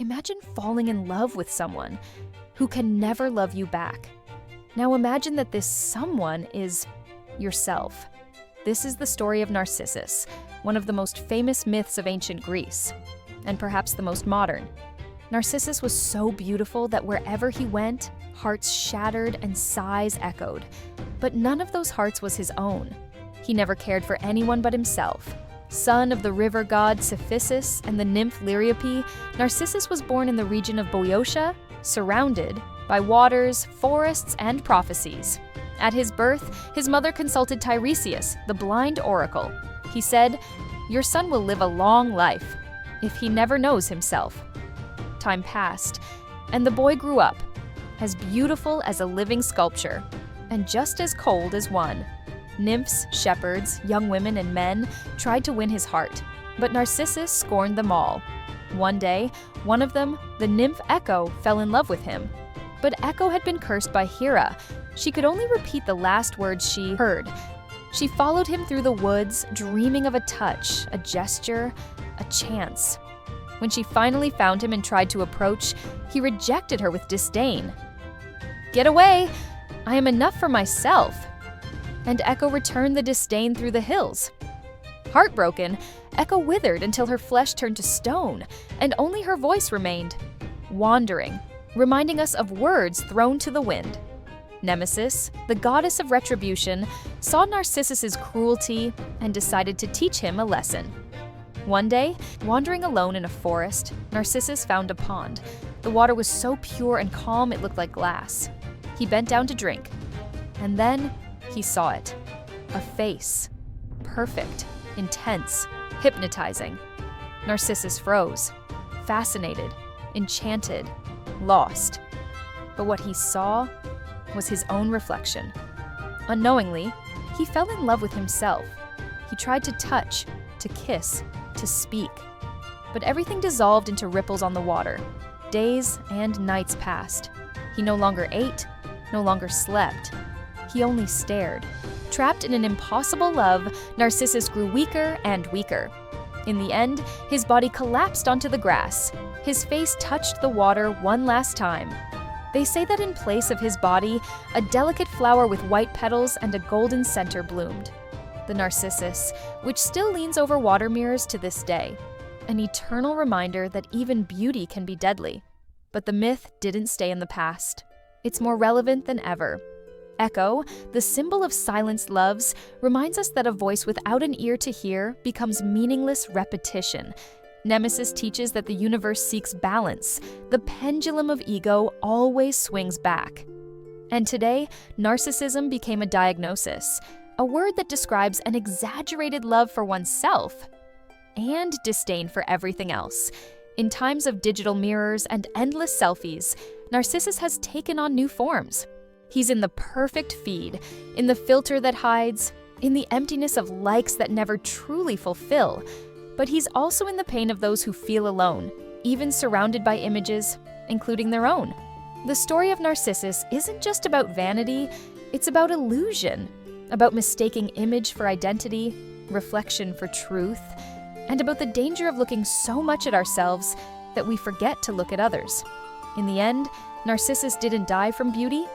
Imagine falling in love with someone who can never love you back. Now imagine that this someone is yourself. This is the story of Narcissus, one of the most famous myths of ancient Greece, and perhaps the most modern. Narcissus was so beautiful that wherever he went, hearts shattered and sighs echoed. But none of those hearts was his own. He never cared for anyone but himself. Son of the river god Cephissus and the nymph Liriope, Narcissus was born in the region of Boeotia, surrounded by waters, forests, and prophecies. At his birth, his mother consulted Tiresias, the blind oracle. He said, "Your son will live a long life if he never knows himself." Time passed, and the boy grew up, as beautiful as a living sculpture, and just as cold as one. Nymphs, shepherds, young women, and men tried to win his heart, but Narcissus scorned them all. One day, one of them, the nymph Echo, fell in love with him. But Echo had been cursed by Hera. She could only repeat the last words she heard. She followed him through the woods, dreaming of a touch, a gesture, a chance. When she finally found him and tried to approach, he rejected her with disdain. "Get away! I am enough for myself." And Echo returned the disdain through the hills. Heartbroken, Echo withered until her flesh turned to stone, and only her voice remained, wandering, reminding us of words thrown to the wind. Nemesis, the goddess of retribution, saw Narcissus's cruelty and decided to teach him a lesson. One day, wandering alone in a forest, Narcissus found a pond. The water was so pure and calm it looked like glass. He bent down to drink, and then he saw it. A face. Perfect, intense, hypnotizing. Narcissus froze, fascinated, enchanted, lost. But what he saw was his own reflection. Unknowingly, he fell in love with himself. He tried to touch, to kiss, to speak. But everything dissolved into ripples on the water. Days and nights passed. He no longer ate, no longer slept. He only stared. Trapped in an impossible love, Narcissus grew weaker and weaker. In the end, his body collapsed onto the grass. His face touched the water one last time. They say that in place of his body, a delicate flower with white petals and a golden center bloomed. The Narcissus, which still leans over water mirrors to this day. An eternal reminder that even beauty can be deadly. But the myth didn't stay in the past. It's more relevant than ever. Echo, the symbol of silenced loves, reminds us that a voice without an ear to hear becomes meaningless repetition. Nemesis teaches that the universe seeks balance. The pendulum of ego always swings back. And today, narcissism became a diagnosis, a word that describes an exaggerated love for oneself and disdain for everything else. In times of digital mirrors and endless selfies, Narcissus has taken on new forms. He's in the perfect feed, in the filter that hides, in the emptiness of likes that never truly fulfill. But he's also in the pain of those who feel alone, even surrounded by images, including their own. The story of Narcissus isn't just about vanity, it's about illusion, about mistaking image for identity, reflection for truth, and about the danger of looking so much at ourselves that we forget to look at others. In the end, Narcissus didn't die from beauty,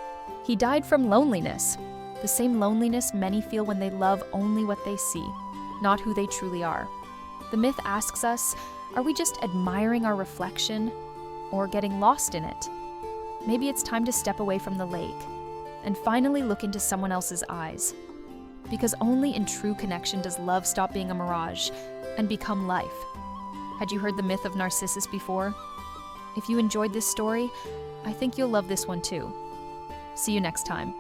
he died from loneliness. The same loneliness many feel when they love only what they see, not who they truly are. The myth asks us, are we just admiring our reflection or getting lost in it? Maybe it's time to step away from the lake and finally look into someone else's eyes. Because only in true connection does love stop being a mirage and become life. Had you heard the myth of Narcissus before? If you enjoyed this story, I think you'll love this one too. See you next time.